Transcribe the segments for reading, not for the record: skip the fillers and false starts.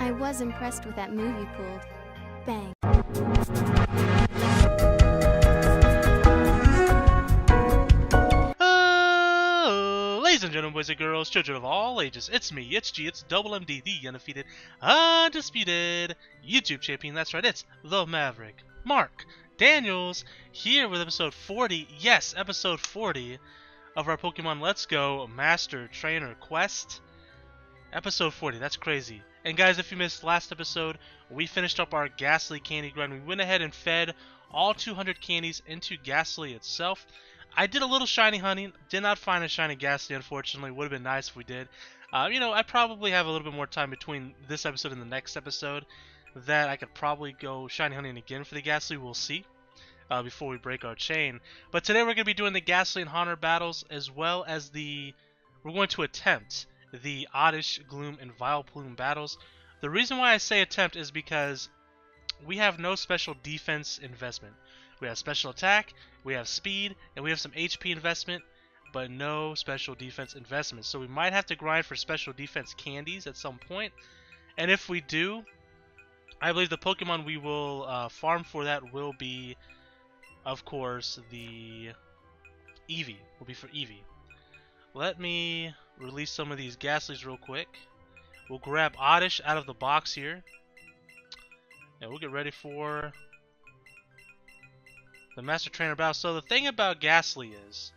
I was impressed with that move you pulled. Bang. Ladies and gentlemen, boys and girls, children of all ages, it's me, it's G, it's Double MD, the undefeated, undisputed YouTube champion. That's right, it's the Maverick, Mark Daniels, here with episode 40, yes, episode 40 of our Pokemon Let's Go Master Trainer Quest. Episode 40, that's crazy. And guys, if you missed last episode, we finished up our Gastly candy grind. We went ahead and fed all 200 candies into Gastly itself. I did a little shiny hunting, did not find a shiny Gastly, unfortunately. Would have been nice if we did. I probably have a little bit more time between this episode and the next episode that I could probably go shiny hunting again for the Gastly. We'll see before we break our chain. But today we're going to be doing the Gastly and Haunter battles, as well as we're going to attempt the Oddish, Gloom, and Vileplume battles. The reason why I say attempt is because we have no special defense investment. We have special attack, we have speed, and we have some HP investment, but no special defense investment. So we might have to grind for special defense candies at some point. And if we do, I believe the Pokemon we will farm for that will be, of course, the Eevee. Will be for Eevee. Let me release some of these Gastlys real quick. We'll grab Oddish out of the box here. And we'll get ready for the Master Trainer battle. So the thing about Gastly is,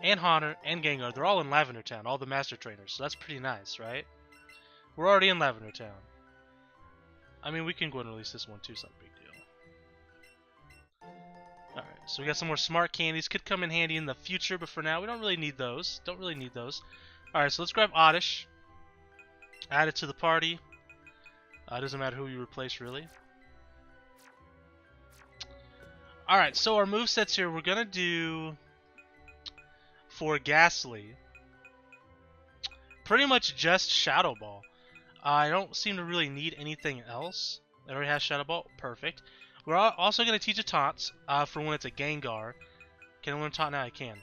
and Haunter and Gengar, they're all in Lavender Town, all the Master Trainers. So that's pretty nice, right? We're already in Lavender Town. I mean, we can go ahead and release this one too, it's not a big deal. Alright, so we got some more smart candies. Could come in handy in the future, but for now, we don't really need those. Don't really need those. Alright, so let's grab Oddish. Add it to the party. Doesn't matter who you replace, really. Alright, so our movesets here, we're going to do, for Gastly, pretty much just Shadow Ball. I don't seem to really need anything else. It already has Shadow Ball. Perfect. We're also going to teach a Taunt for when it's a Gengar. Can I learn Taunt now? I can.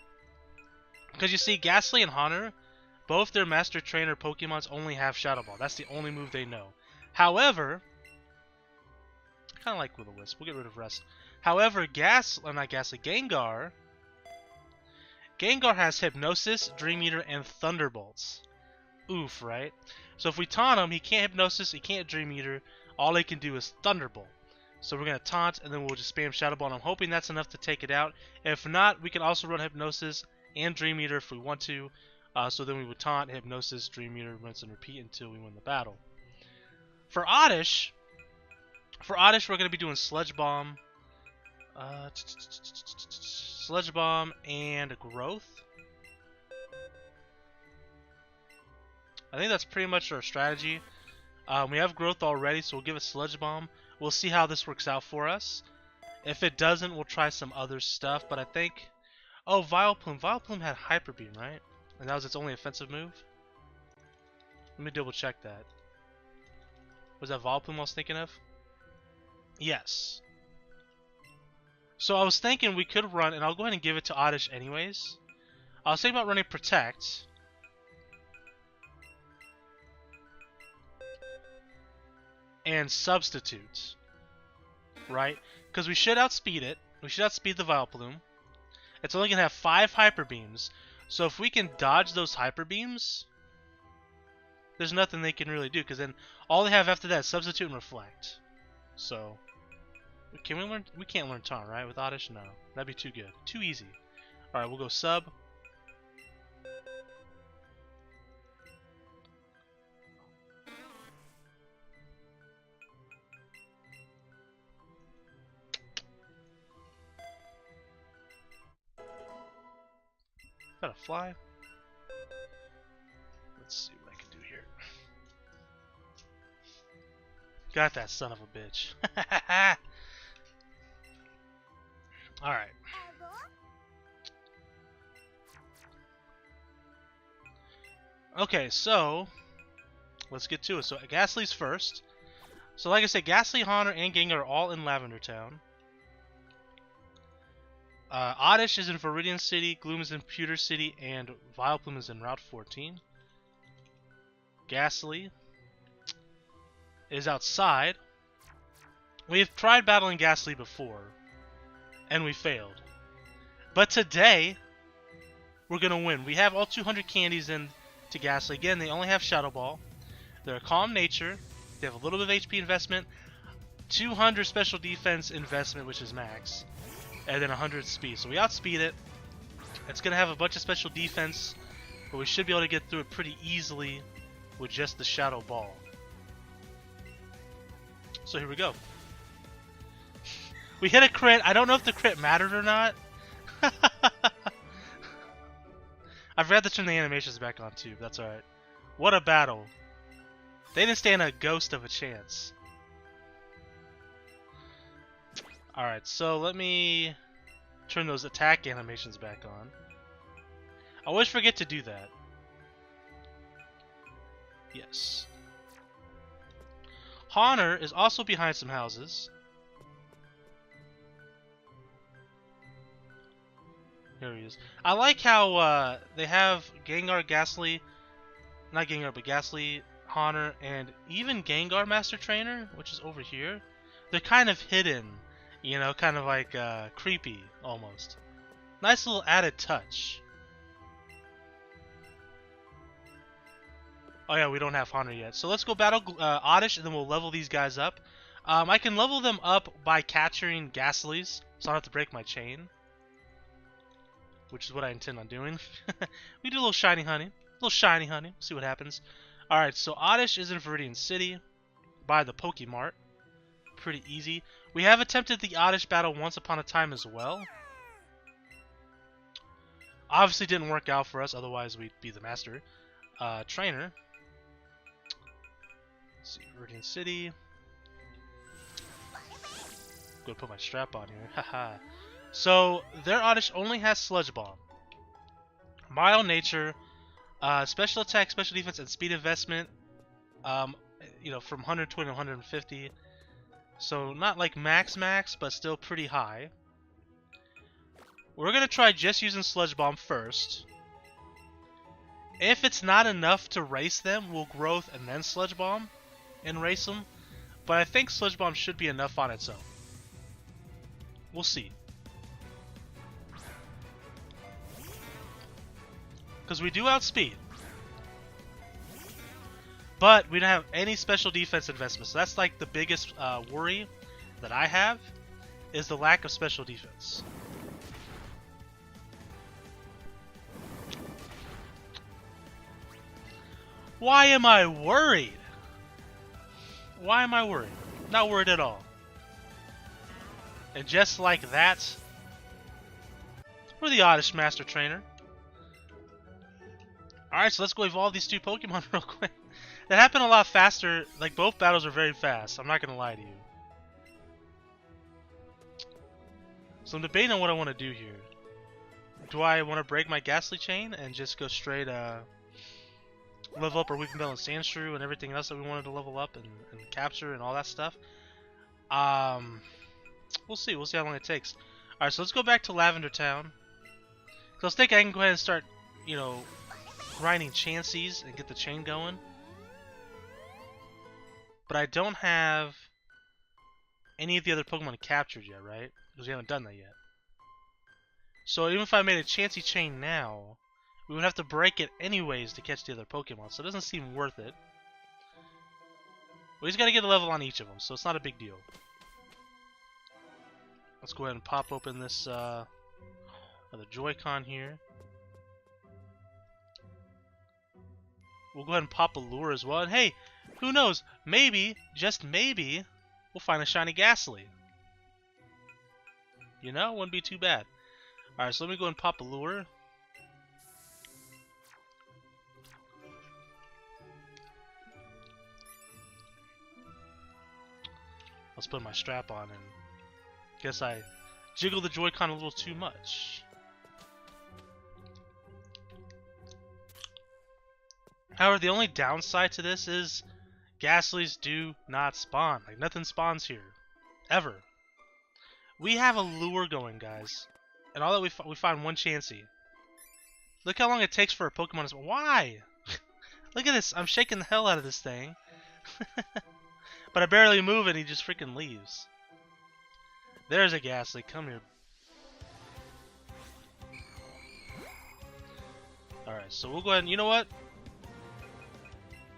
Because you see, Gastly and Haunter, both their Master Trainer Pokemons only have Shadow Ball. That's the only move they know. However, I kind of like Will-O-Wisp. We'll get rid of Rest. However, Gengar has Hypnosis, Dream Eater, and Thunderbolts. Oof, right? So if we taunt him, he can't Hypnosis, he can't Dream Eater. All he can do is Thunderbolt. So we're going to taunt, and then we'll just spam Shadow Ball, and I'm hoping that's enough to take it out. If not, we can also run Hypnosis and Dream Eater if we want to. So then we would taunt, Hypnosis, Dream Eater, rinse and repeat until we win the battle. For Oddish, we're going to be doing Sludge Bomb. Sludge Bomb and Growth. I think that's pretty much our strategy. We have Growth already, so we'll give it Sludge Bomb. We'll see how this works out for us. If it doesn't, we'll try some other stuff, but I think... Oh, Vileplume. Vileplume had Hyper Beam, right? And that was its only offensive move? Let me double check that. Was that Vileplume I was thinking of? Yes. So I was thinking we could run, and I'll go ahead and give it to Oddish anyways. I was thinking about running Protect. And Substitute. Right? Because we should outspeed it. We should outspeed the Vileplume. It's only going to have 5 Hyper Beams. So if we can dodge those Hyper Beams, there's nothing they can really do. Because then all they have after that is Substitute and Reflect. So... Can we learn? We can't learn Taunt, right? With Oddish? No. That'd be too good. Too easy. Alright, we'll go Sub. Got a fly? Let's see what I can do here. Got that son of a bitch. Alright. Okay, so let's get to it. So Gastly's first. So like I said, Gastly, Haunter, and Gengar are all in Lavender Town. Oddish is in Viridian City, Gloom is in Pewter City, and Vileplume is in Route 14. Gastly. is outside. We've tried battling Gastly before, and we failed. But today, we're going to win. We have all 200 candies in to Gastly. Again, they only have Shadow Ball. They're a calm nature. They have a little bit of HP investment, 200 special defense investment, which is max, and then 100 speed. So we outspeed it. It's going to have a bunch of special defense, but we should be able to get through it pretty easily with just the Shadow Ball. So here we go. We hit a crit. I don't know if the crit mattered or not. I forgot to turn the animations back on too, but that's alright. What a battle. They didn't stand a ghost of a chance. Alright, so let me turn those attack animations back on. I always forget to do that. Yes. Honor is also behind some houses. Here he is. I like how they have Gengar, Gastly, not Gengar, but Gastly, Honor, and even Gengar Master Trainer, which is over here. They're kind of hidden, you know, kind of like creepy almost. Nice little added touch. Oh yeah, we don't have Honor yet. So let's go battle Oddish, and then we'll level these guys up. I can level them up by capturing Gastlys, so I don't have to break my chain, which is what I intend on doing. We do a little shiny honey. See what happens. Alright, so Oddish is in Viridian City by the Pokemart. Pretty easy. We have attempted the Oddish battle once upon a time as well. Obviously didn't work out for us, otherwise we'd be the master. Trainer. Let's see, Viridian City. Go put my strap on here. Haha. So, their Oddish only has Sludge Bomb. Mild Nature, special attack, special defense, and speed investment, you know, from 120 to 150. So, not like max, but still pretty high. We're going to try just using Sludge Bomb first. If it's not enough to race them, we'll Growth and then Sludge Bomb and race them. But I think Sludge Bomb should be enough on its own. We'll see. Because we do outspeed. But we don't have any special defense investments. So that's like the biggest worry that I have, is the lack of special defense. Why am I worried? Why am I worried? Not worried at all. And just like that, we're the Oddish Master Trainer. Alright, so let's go evolve these two Pokemon real quick. That happened a lot faster. Like, both battles are very fast. I'm not going to lie to you. So I'm debating on what I want to do here. Do I want to break my Gastly chain and just go straight level up our Weeping Bell and Sandshrew and everything else that we wanted to level up and capture and all that stuff? We'll see. We'll see how long it takes. Alright, so let's go back to Lavender Town. So I was thinking I can go ahead and start, you know, grinding Chanseys and get the chain going. But I don't have any of the other Pokemon captured yet, right? Because we haven't done that yet. So even if I made a Chansey chain now, we would have to break it anyways to catch the other Pokemon. So it doesn't seem worth it. We just got to get a level on each of them, so it's not a big deal. Let's go ahead and pop open this other Joy-Con here. We'll go ahead and pop a lure as well. And hey, who knows? Maybe, just maybe, we'll find a shiny Gastly. You know, wouldn't be too bad. Alright, so let me go and pop a lure. Let's put my strap on, and guess I jiggle the Joy-Con a little too much. However, the only downside to this is Gastlys do not spawn. Like, nothing spawns here. Ever. We have a lure going, guys. And all that we find one Chansey. Look how long it takes for a Pokemon to spawn. Why? Look at this. I'm shaking the hell out of this thing. But I barely move and he just freaking leaves. There's a Gastly. Come here. Alright, so we'll go ahead and, you know what?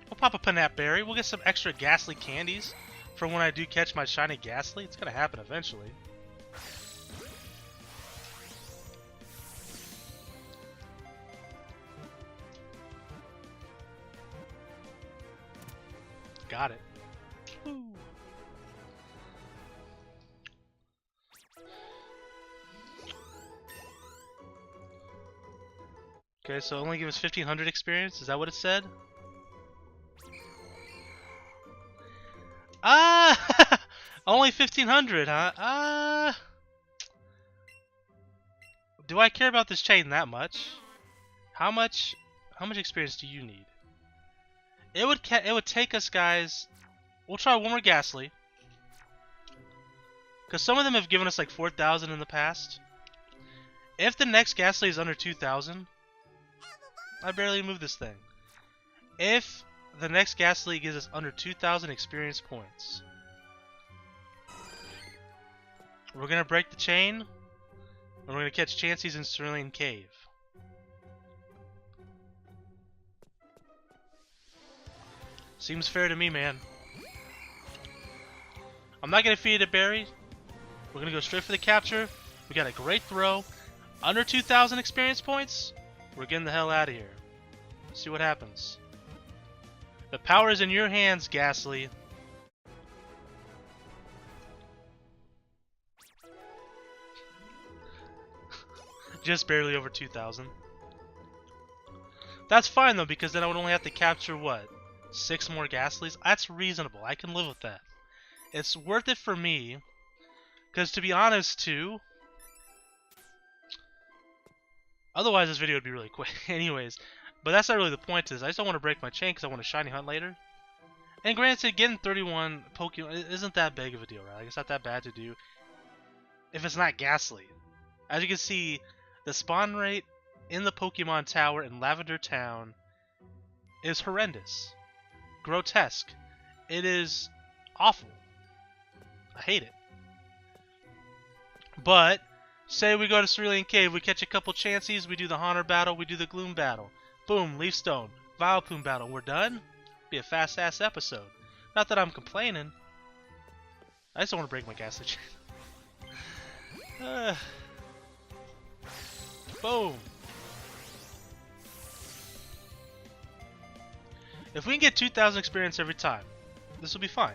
We'll pop a Panap Berry. We'll get some extra Gastly candies for when I do catch my shiny Gastly. It's gonna happen eventually. Got it. Woo. Okay, so only give us 1500 experience. Is that what it said? Ah! Only 1500, huh? Do I care about this chain that much? How much experience do you need? It would take us, guys. We'll try one more Gastly. Because some of them have given us like 4,000 in the past. If the next Gastly is under 2,000, I barely move this thing. If the next Gastly gives us under 2,000 experience points, we're going to break the chain, and we're going to catch Chansey's in Cerulean Cave. Seems fair to me, man. I'm not going to feed it a berry. We're going to go straight for the capture. We got a great throw. Under 2,000 experience points, we're getting the hell out of here. See what happens. The power is in your hands, Gastly. Just barely over 2,000. That's fine though, because then I would only have to capture what? 6 more Gastlys? That's reasonable. I can live with that. It's worth it for me. Because to be honest too, otherwise this video would be really quick. Anyways, but that's not really the point of this. I just don't want to break my chain because I want to shiny hunt later. And granted, getting 31 Pokemon isn't that big of a deal, right? Like, it's not that bad to do if it's not Gastly. As you can see, the spawn rate in the Pokemon Tower in Lavender Town is horrendous. Grotesque. It is awful. I hate it. But, say we go to Cerulean Cave, we catch a couple Chanseys, we do the Haunter battle, we do the Gloom battle. Boom, Leaf Stone, Vileplume battle, we're done? Be a fast-ass episode. Not that I'm complaining. I just don't want to break my Gastly chain. Boom. If we can get 2,000 experience every time, this will be fine.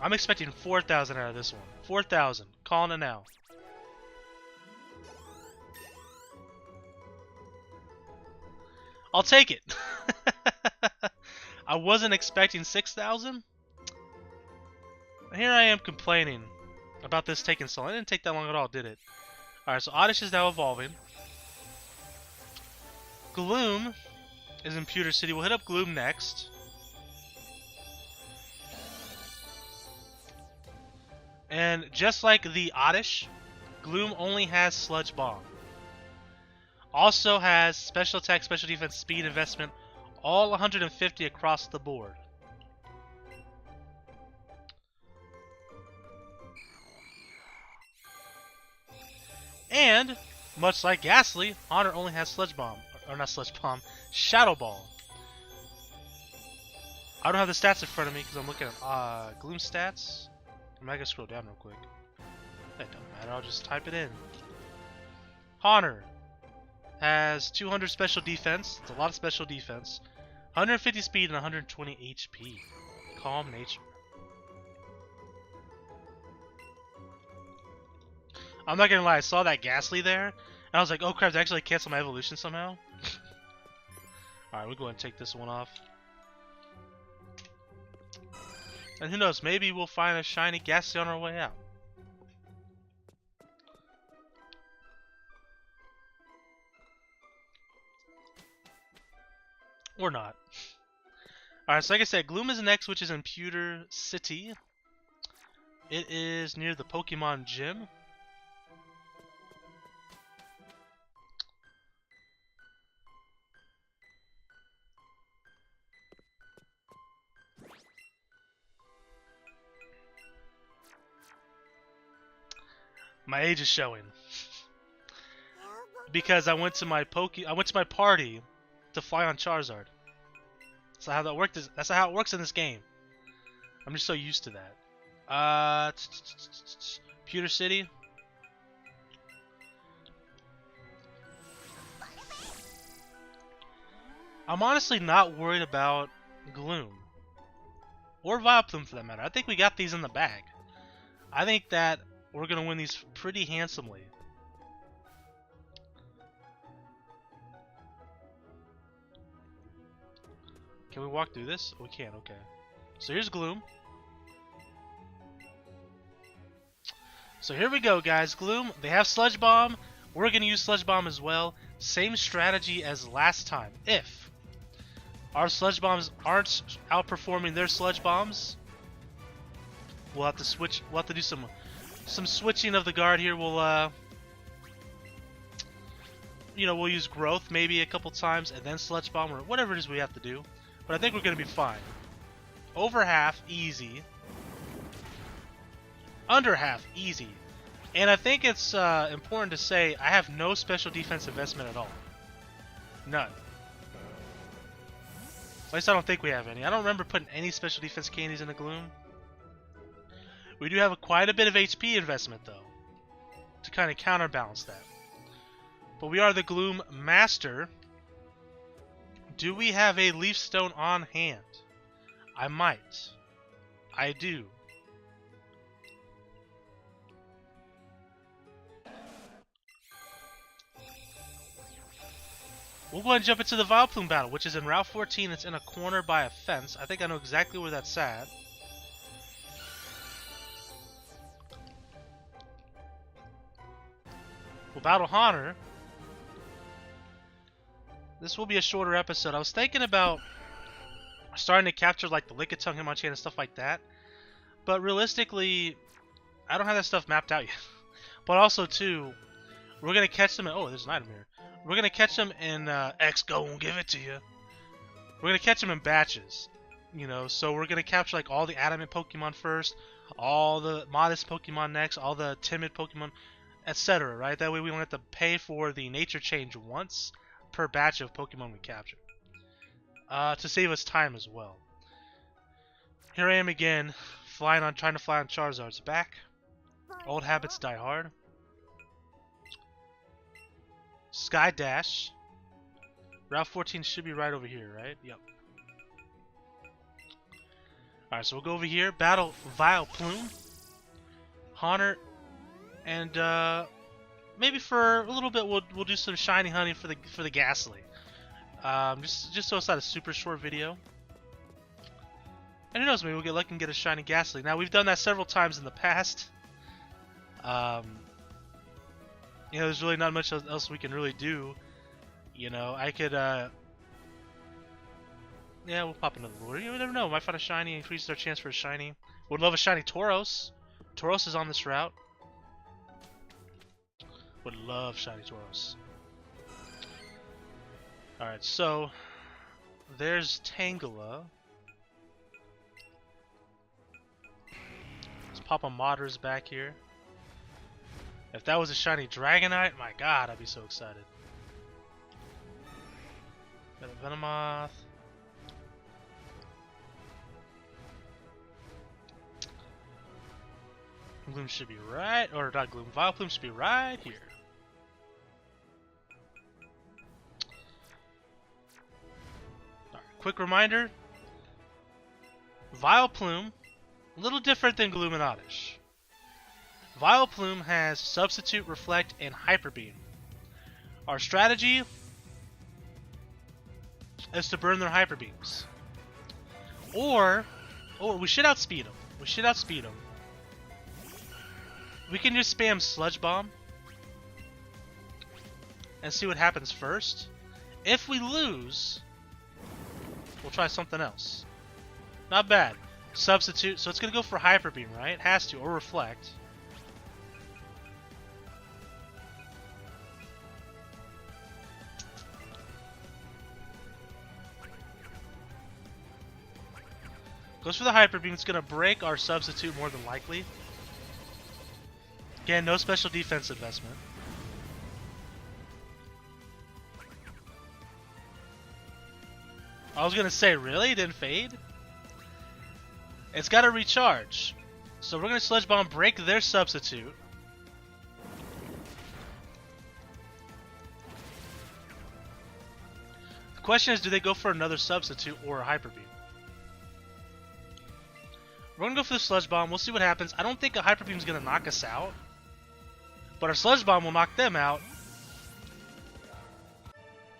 I'm expecting 4,000 out of this one. 4,000. Calling it now. I'll take it. I wasn't expecting 6,000. Here I am complaining about this taking so long. It didn't take that long at all, did it? Alright, so Oddish is now evolving. Gloom is in Pewter City. We'll hit up Gloom next. And just like the Oddish, Gloom only has Sludge Bomb. Also has special attack, special defense, speed, investment, all 150 across the board. And, much like Gastly, Honor only has Sludge Bomb. Or not Sludge Bomb, Shadow Ball. I don't have the stats in front of me because I'm looking at Gloom stats. I'm not gonna scroll down real quick. That doesn't matter, I'll just type it in. Honor has 200 special defense. It's a lot of special defense. 150 speed and 120 HP. Calm nature. I'm not gonna lie, I saw that Gastly there, and I was like, oh crap, did I actually cancel my evolution somehow? Alright, we'll go ahead and take this one off. And who knows, maybe we'll find a shiny Gastly on our way out. Or not. Alright, so like I said, Gloom is next, which is in Pewter City. It is near the Pokemon Gym. My age is showing. Because I went to my party to fly on Charizard. That's how that worked. That's how it works in this game. I'm just so used to that. Pewter City. I'm honestly not worried about Gloom. Or Vileplume for that matter. I think we got these in the bag. I think that we're going to win these pretty handsomely. Can we walk through this? We can, okay. So here's Gloom. So here we go, guys. Gloom, they have Sludge Bomb. We're going to use Sludge Bomb as well. Same strategy as last time. If our Sludge Bombs aren't outperforming their Sludge Bombs, we'll have to switch. We'll have to do some switching of the guard here. We'll we'll use Growth maybe a couple times and then Sludge Bomb or whatever it is we have to do. But I think we're going to be fine. Over half, easy. Under half, easy. And I think it's important to say I have no special defense investment at all. None. At least I don't think we have any. I don't remember putting any special defense candies in the Gloom. We do have quite a bit of HP investment, though, to kind of counterbalance that. But we are the Gloom Master. Do we have a Leaf Stone on hand? I might. I do. We'll go ahead and jump into the Vileplume battle, which is in Route 14. It's in a corner by a fence. I think I know exactly where that's at. We'll battle Haunter. This will be a shorter episode. I was thinking about starting to capture like the Lickitung, Hitmonchan, and stuff like that. But realistically, I don't have that stuff mapped out yet. But also, too, we're going to catch them in... Oh, there's an item here. We're going to catch them in... X gon' give it to you. We're going to catch them in batches. You know, so we're going to capture like all the adamant Pokemon first, all the modest Pokemon next, all the timid Pokemon, etc. Right? That way we don't have to pay for the nature change once per batch of Pokemon we capture. To save us time as well. Here I am again, trying to fly on Charizard's back. Old habits die hard. Sky Dash. Route 14 should be right over here, right? Yep. Alright, so we'll go over here, battle Vileplume, Haunter, and maybe for a little bit we'll do some shiny hunting for the Gastly. Just so it's not a super short video. And who knows, maybe we'll get lucky and get a shiny Gastly. Now we've done that several times in the past. There's really not much else we can really do. You know, I could yeah, we'll pop another lure. You never know, we might find a shiny, increases our chance for a shiny. Would love a shiny Tauros. Tauros is on this route. Would love shiny Tauros. Alright, so there's Tangela. Let's pop a Modder's back here. If that was a shiny Dragonite, my god, I'd be so excited. Got a Venomoth. Gloom should be right, or not Gloom, Vileplume should be right here. Alright, quick reminder. Vileplume, a little different than Gloom and Oddish. Vileplume has Substitute, Reflect, and Hyper Beam. Our strategy is to burn their Hyper Beams. Or we should outspeed them. We should outspeed them. We can just spam Sludge Bomb and see what happens first. If we lose, we'll try something else. Not bad. Substitute, so it's going to go for Hyper Beam, right? It has to, or Reflect. Goes for the Hyper Beam. It's going to break our Substitute more than likely. Again, no special defense investment. I was gonna say, really? It didn't fade? It's gotta recharge. So we're gonna Sludge Bomb, break their substitute. The question is, do they go for another substitute or a Hyper Beam? We're gonna go for the Sludge Bomb. We'll see what happens. I don't think a Hyper Beam is gonna knock us out, but our Sludge Bomb will knock them out.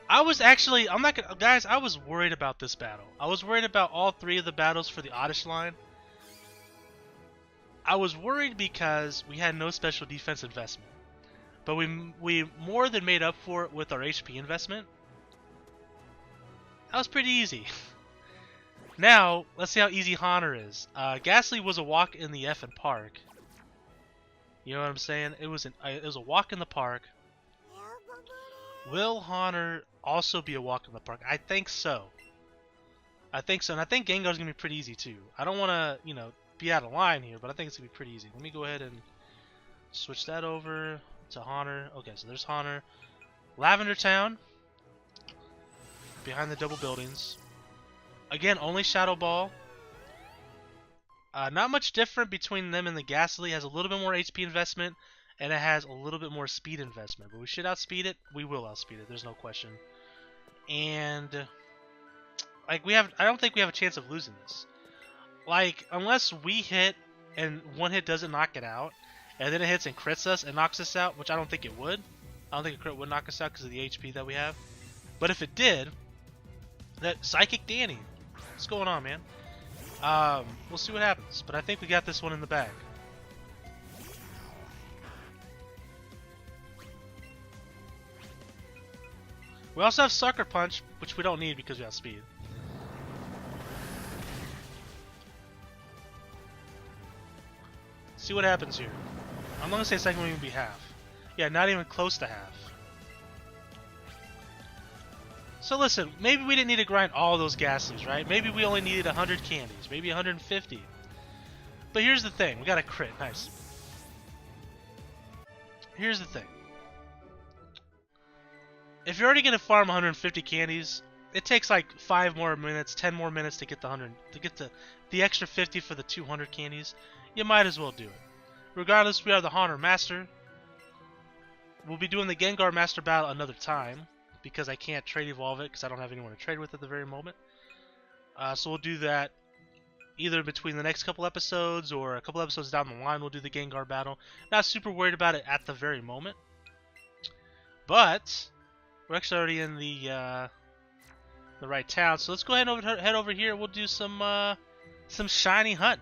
I was actually, I'm not gonna, guys, I was worried about this battle. I was worried about all three of the battles for the Oddish line. I was worried because we had no special defense investment, but we more than made up for it with our HP investment. That was pretty easy. Now, let's see how easy Honor is. Gastly was a walk in the effing park. You know what I'm saying? It was a walk in the park. Will Honor also be a walk in the park? I think so. I think so, and I think Gengar's gonna be pretty easy too. I don't want to, you know, be out of line here, but I think it's gonna be pretty easy. Let me go ahead and switch that over to Honor. Okay, so there's Honor. Lavender Town, behind the double buildings. Again, only Shadow Ball. Not much different between them and the Gastly. Has a little bit more HP investment, and it has a little bit more speed investment. But we should outspeed it. We will outspeed it. There's no question. And like I don't think we have a chance of losing this. Like, unless we hit and one hit doesn't knock it out, and then it hits and crits us and knocks us out, which I don't think it would. I don't think a crit would knock us out because of the HP that we have. But if it did, that Psychic Danny. What's going on, man? We'll see what happens. But I think we got this one in the bag. We also have Sucker Punch, which we don't need because we have speed. See what happens here. I'm gonna say second won't even be half. Yeah, not even close to half. So listen, maybe we didn't need to grind all those Gastlys, right? Maybe we only needed 100 candies, maybe 150. But here's the thing, we got a crit, nice. Here's the thing. If you're already gonna farm 150 candies, it takes like 5 more minutes, 10 more minutes to get the 100, to get the extra 50 for the 200 candies. You might as well do it. Regardless, we are the Honor Master. We'll be doing the Gengar Master battle another time because I can't trade evolve it because I don't have anyone to trade with at the very moment. So we'll do that either between the next couple episodes or a couple episodes down the line. We'll do the Gengar battle. Not super worried about it at the very moment, but we're actually already in the right town. So let's go ahead and head over here. We'll do some shiny hunt.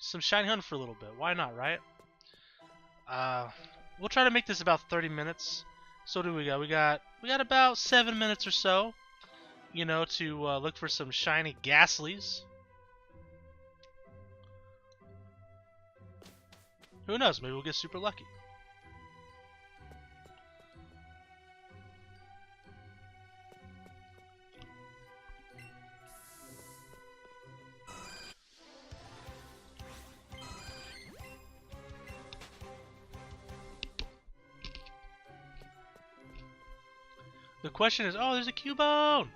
Some shiny hunt for a little bit. Why not, right? We'll try to make this about 30 minutes. So what do we got? We got about 7 minutes or so, you know, to look for some shiny Gastlys. Who knows? Maybe we'll get super lucky. The question is, oh, there's a Cubone!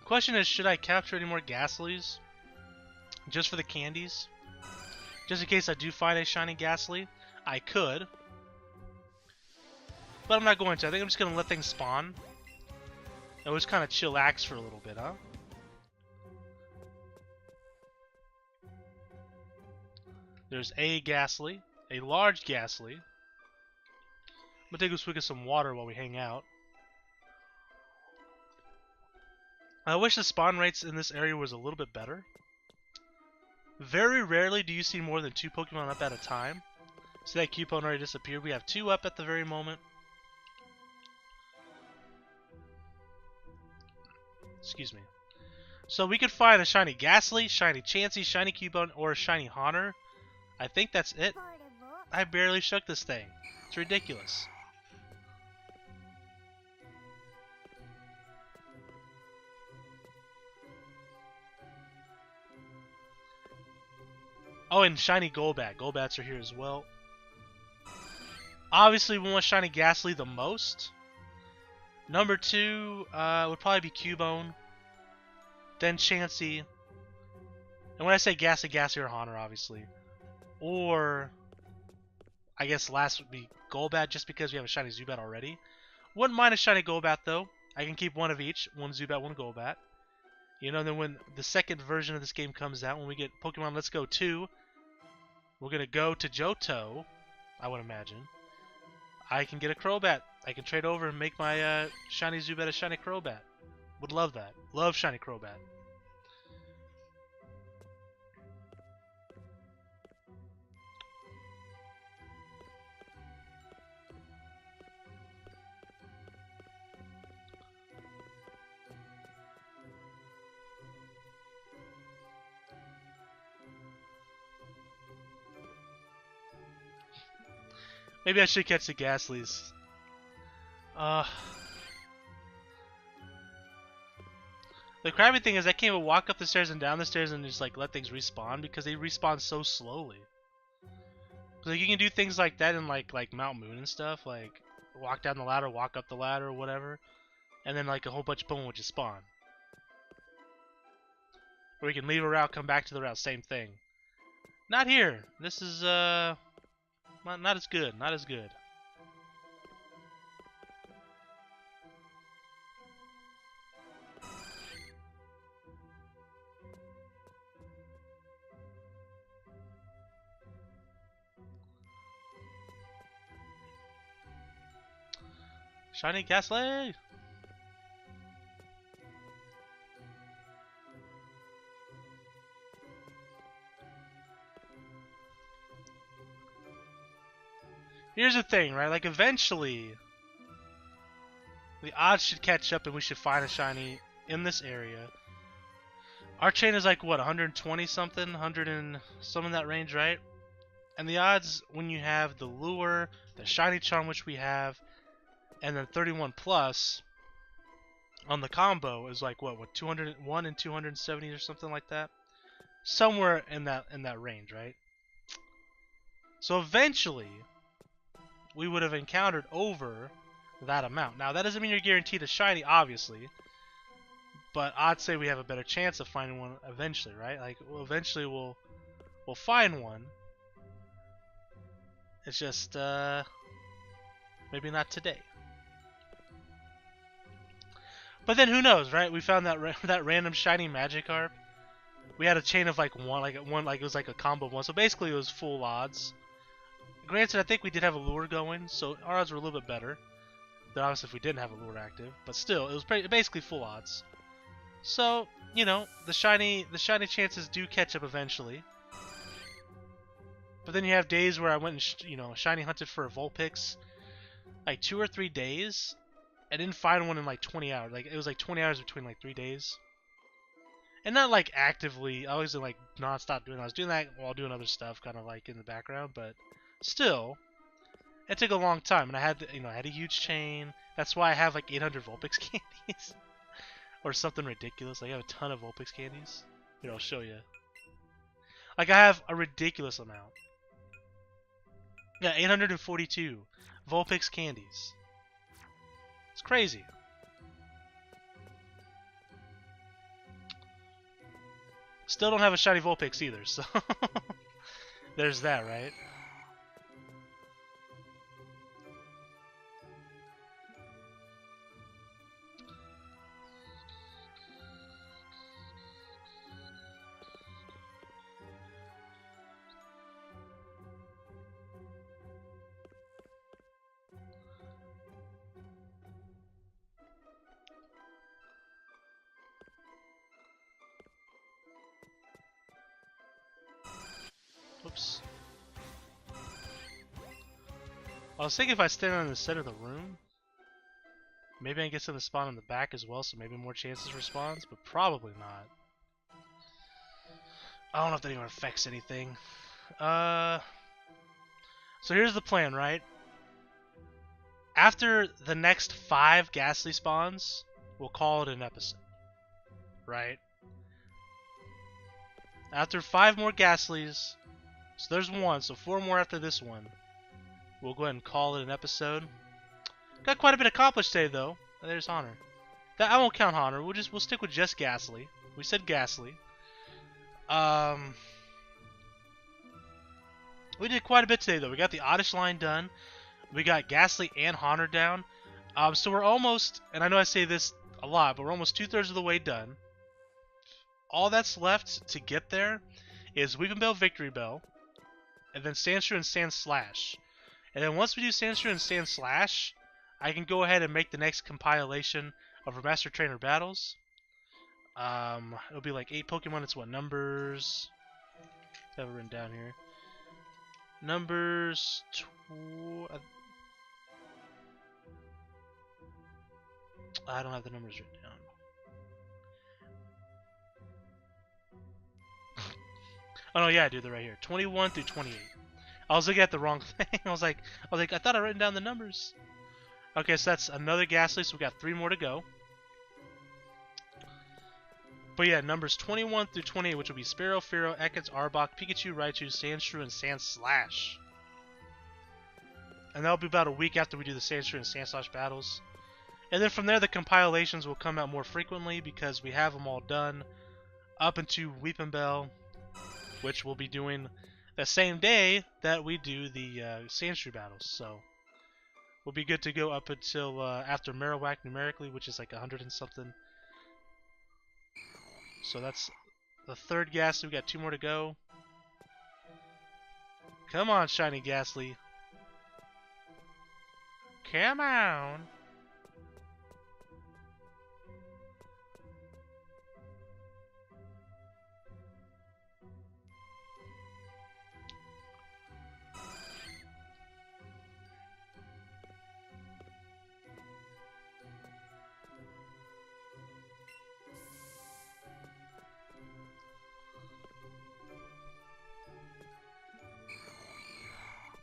The question is, should I capture any more Gastlys? Just for the candies? Just in case I do find a shiny Gastly? I could. But I'm not going to. I think I'm just going to let things spawn. And we'll just kind of chillax for a little bit, huh? There's a Gastly. A large Gastly. I'm gonna take a swig of some water while we hang out. I wish the spawn rates in this area was a little bit better. Very rarely do you see more than 2 Pokemon up at a time. See that Cubone already disappeared. We have 2 up at the very moment. Excuse me. So we could find a shiny Gastly, shiny Chansey, shiny Cubone, or a shiny Honor. I think that's it. I barely shook this thing. It's ridiculous. Oh, and shiny Golbat. Golbats are here as well. Obviously, we want shiny Gastly the most. Number 2 would probably be Cubone. Then Chansey. And when I say Gastly, Gastly or Haunter, obviously. Or, I guess last would be Golbat, just because we have a shiny Zubat already. Wouldn't mind a shiny Golbat, though. I can keep one of each. One Zubat, one Golbat. You know, then when the second version of this game comes out, when we get Pokemon Let's Go 2, we're going to go to Johto, I would imagine. I can get a Crobat. I can trade over and make my shiny Zubat a shiny Crobat. Would love that. Love shiny Crobat. Maybe I should catch the Gastlys. The crappy thing is I can't even walk up the stairs and down the stairs and just like let things respawn because they respawn so slowly. Like you can do things like that in like Mount Moon and stuff, like walk down the ladder, walk up the ladder, or whatever, and then like a whole bunch of Pokemon would just spawn. Or you can leave a route, come back to the route, same thing. Not here. This is not as good. Not as good. Shiny Gastly! Here's the thing, right? Like, eventually, the odds should catch up and we should find a shiny in this area. Our chain is like, what, 120 something? 100 and some in that range, right? And the odds when you have the lure, the shiny charm, which we have, and then 31 plus on the combo is like, what 201 and 270 or something like that? Somewhere in that range, right? So eventually, we would have encountered over that amount. Now, that doesn't mean you're guaranteed a shiny, obviously. But I'd say we have a better chance of finding one eventually, right? Like, well, eventually we'll find one. It's just, maybe not today. But then who knows, right? We found that random shiny Magikarp. We had a chain of like one, it was like a combo of one. So basically, it was full odds. Granted, I think we did have a lure going, so our odds were a little bit better than obviously if we didn't have a lure active. But still, it was basically full odds. So you know, the shiny chances do catch up eventually. But then you have days where I went and shiny hunted for a Vulpix, like 2 or 3 days. I didn't find one in like 20 hours. Like it was like 20 hours between like 3 days. And not like actively, I wasn't like non-stop doing that. I was doing that while doing other stuff, kind of like in the background, but still, it took a long time. And I had, I had a huge chain. That's why I have like 800 Vulpix candies, or something ridiculous. Like I have a ton of Vulpix candies. Here, I'll show you. Like I have a ridiculous amount. Yeah, 842 Vulpix candies. It's crazy. Still don't have a shiny Vulpix either, so there's that, right? Oops. I was thinking if I stand on the center of the room, maybe I can get some to spawn in the back as well, so maybe more chances for spawns, but probably not. I don't know if that even affects anything. So here's the plan, right? After the next 5 Gastly spawns, we'll call it an episode. Right? After 5 more Gastlys, So there's one, so 4 more after this one. We'll go ahead and call it an episode. Got quite a bit accomplished today, though. There's Honor. That I won't count Honor. We'll stick with just Gastly. We said Gastly. We did quite a bit today, though. We got the Oddish line done. We got Gastly and Honor down. So we're almost, and I know I say this a lot, but we're almost 2/3 of the way done. All that's left to get there is Weeping Bell, Victory Bell, and then Sandshrew and Sand Slash. And then once we do Sandshrew and Sand Slash, I can go ahead and make the next compilation of our Master Trainer battles. It'll be like 8 Pokemon. It's what numbers? I have it written down here. Numbers. I don't have the numbers written down. Oh no, yeah, I do. They're right here. 21 through 28. I was looking at the wrong thing. I was like, I thought I written down the numbers. Okay, so that's another Gastly. So we got 3 more to go. But yeah, numbers 21 through 28, which will be Spearow, Fearow, Ekans, Arbok, Pikachu, Raichu, Sandshrew, and Sand Slash. And that'll be about a week after we do the Sandshrew and Sand Slash battles. And then from there, the compilations will come out more frequently because we have them all done up into Weeping Bell, which we'll be doing the same day that we do the Sandshrew battles. So we'll be good to go up until after Marowak numerically, which is like 100 and something. So that's the third Gastly. We got 2 more to go. Come on, shiny Gastly. Come on.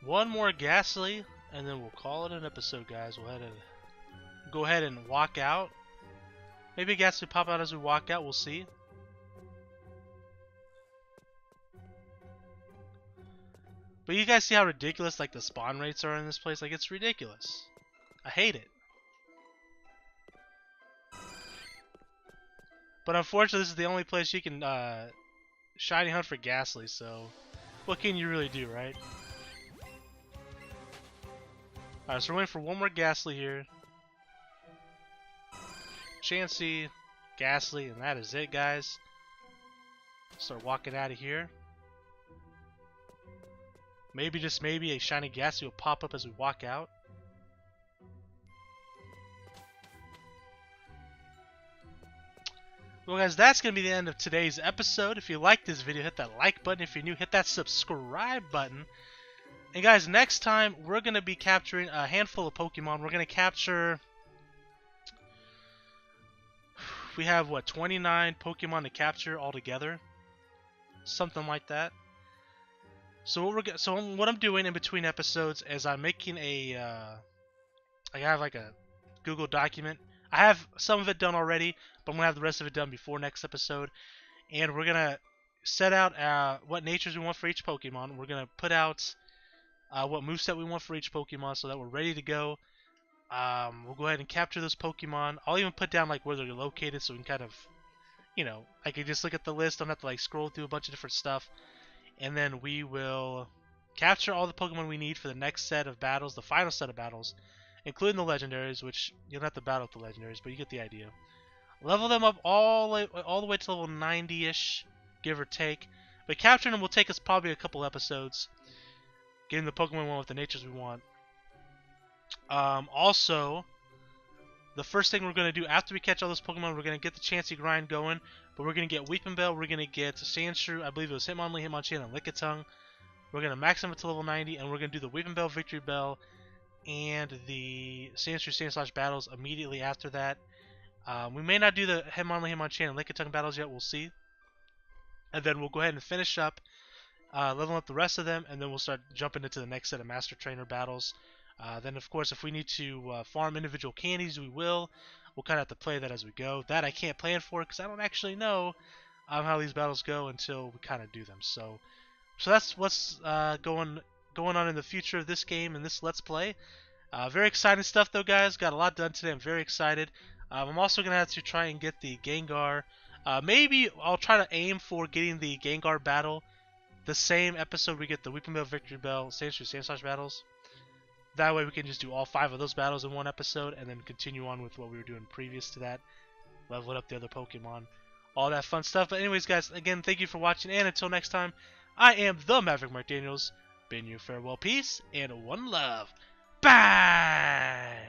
One more Gastly, and then we'll call it an episode, guys. We'll go ahead and walk out. Maybe Gastly pop out as we walk out. We'll see. But you guys see how ridiculous like the spawn rates are in this place? Like, it's ridiculous. I hate it. But unfortunately, this is the only place you can shiny hunt for Gastly. So, what can you really do, right? Alright, so we're waiting for one more Gastly here. Chansey, Gastly, and that is it, guys. Start walking out of here. Maybe, just maybe, a shiny Gastly will pop up as we walk out. Well, guys, that's going to be the end of today's episode. If you liked this video, hit that like button. If you're new, hit that subscribe button. And guys, next time we're going to be capturing a handful of Pokemon. We're going to capture... We have, what, 29 Pokemon to capture altogether? Something like that. So what I'm doing in between episodes is I'm making a... I have like a Google document. I have some of it done already, but I'm going to have the rest of it done before next episode. And we're going to set out what natures we want for each Pokemon. We're going to put out... what moveset we want for each Pokemon so that we're ready to go. We'll go ahead and capture those Pokemon. I'll even put down like where they're located so we can kind of, you know, I can just look at the list. Don't have to like scroll through a bunch of different stuff. And then we will capture all the Pokemon we need for the next set of battles, the final set of battles, including the legendaries, which you don't have to battle with the legendaries, but you get the idea. Level them up all the way to level 90-ish, give or take. But capturing them will take us probably a couple episodes. Getting the Pokemon one with the natures we want. Also, the first thing we're going to do after we catch all those Pokemon, we're going to get the Chansey grind going. But we're going to get Weeping Bell, we're going to get Sandshrew, I believe it was Hitmonlee, Hitmonchan, and Lickitung. We're going to max them up to level 90, and we're going to do the Weeping Bell, Victory Bell, and the Sandshrew, Sandslash battles immediately after that. We may not do the Hitmonlee, Hitmonchan, and Lickitung battles yet, we'll see. And then we'll go ahead and finish up, leveling up the rest of them, and then we'll start jumping into the next set of Master Trainer battles. Then, of course, if we need to farm individual candies, we will. We'll kind of have to play that as we go. That I can't plan for because I don't actually know how these battles go until we kind of do them. So, So that's what's going on in the future of this game and this Let's Play. Very exciting stuff though, guys. Got a lot done today. I'm very excited. I'm also gonna have to try and get the Gengar. Maybe I'll try to aim for getting the Gengar battle the same episode we get the Weeping Bell, Victory Bell, Sandslash battles. That way we can just do all 5 of those battles in one episode and then continue on with what we were doing previous to that. Level up the other Pokemon. All that fun stuff. But anyways, guys, again, thank you for watching. And until next time, I am the Maverick Mark Daniels. Bidding you farewell, peace, and one love. Bye!